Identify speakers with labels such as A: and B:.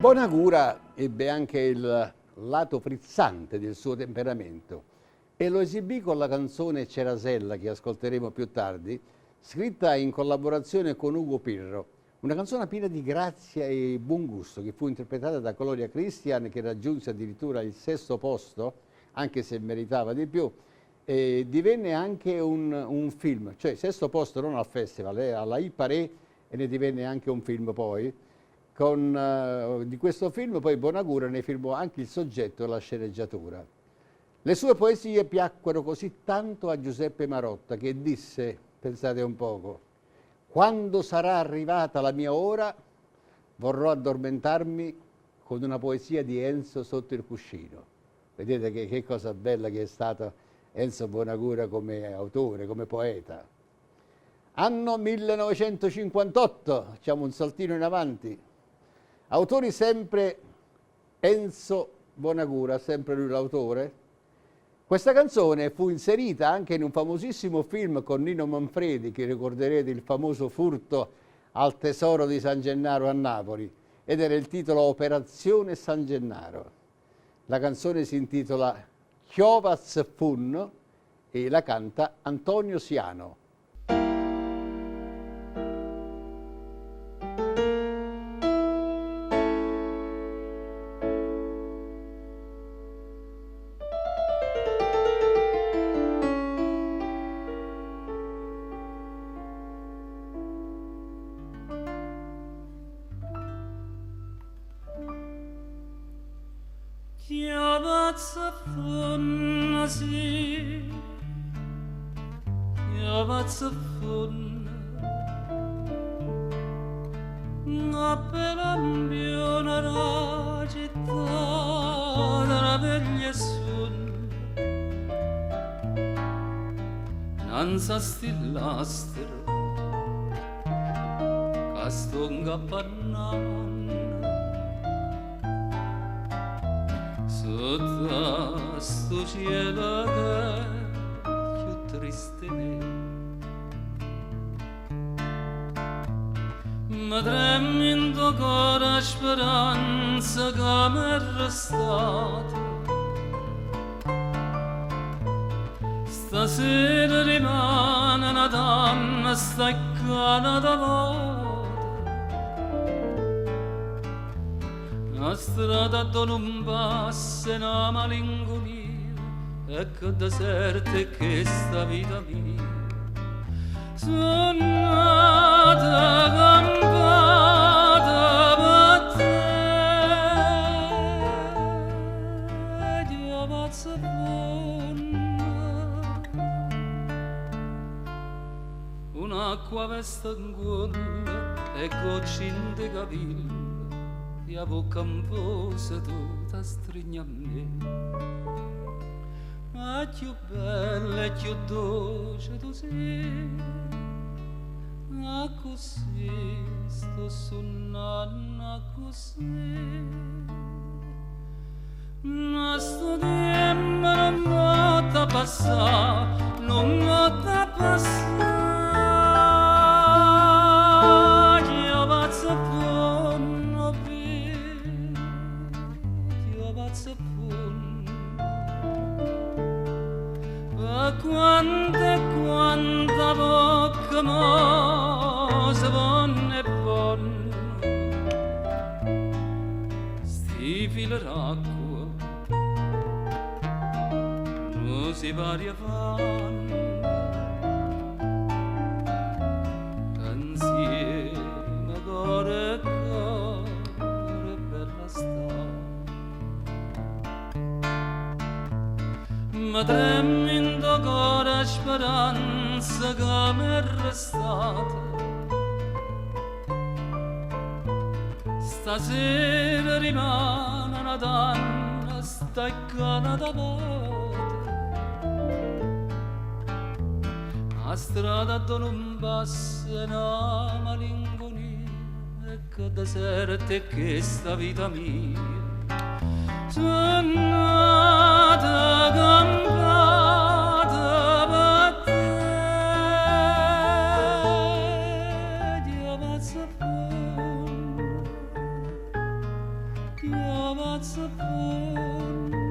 A: Bonagura ebbe anche il lato frizzante del suo temperamento e lo esibì con la canzone Cerasella, che ascolteremo più tardi, scritta in collaborazione con Ugo Pirro. Una canzone piena di grazia e buon gusto che fu interpretata da Gloria Christian, che raggiunse addirittura il 6° posto, anche se meritava di più, e divenne anche un film, cioè 6° posto non al festival, alla Hit-Parade, e ne divenne anche un film poi. Di questo film poi Bonagura ne firmò anche il soggetto e la sceneggiatura. Le sue poesie piacquero così tanto a Giuseppe Marotta che disse, pensate un poco, quando sarà arrivata la mia ora vorrò addormentarmi con una poesia di Enzo sotto il cuscino. Vedete che cosa bella che è stato Enzo Bonagura come autore, come poeta. Anno 1958, facciamo un saltino in avanti. Autori sempre Enzo Bonagura, sempre lui l'autore. Questa canzone fu inserita anche in un famosissimo film con Nino Manfredi, che ricorderete, il famoso furto al tesoro di San Gennaro a Napoli, ed era il titolo Operazione San Gennaro. La canzone si intitola Chiovaz Fun e la canta Antonio Siano.
B: Nanza stillaster castonga pannan sotto sto cielo che più triste ma tremendo cora speranza che m'è restata. Stasera rimane una donna staccata da vuota, la strada dove non passa una malinconia, e che deserta è questa vita mia. Sono nata campata per te, Dio pazza un'acqua veste in gola e gocce in de capelli, e la bocca amposa tutta stringe a me. Ma più bella e più dolce tu sei, ma così sto suonando così. Ma sto tempo non potrà passare, non potrà passare. Quanta bocca mose bonne e bonne, sti fili d'acqua non si pari a fanno, insieme cuore e cuore bella sta. Ma tremendo cora speranza che m'è restata, stasera rimane una donna staccata da vuota, a strada dove non passa una malinconia, e che deserta è questa vita mia. Sono nata campata per te, Dio pazza chiamazza buona,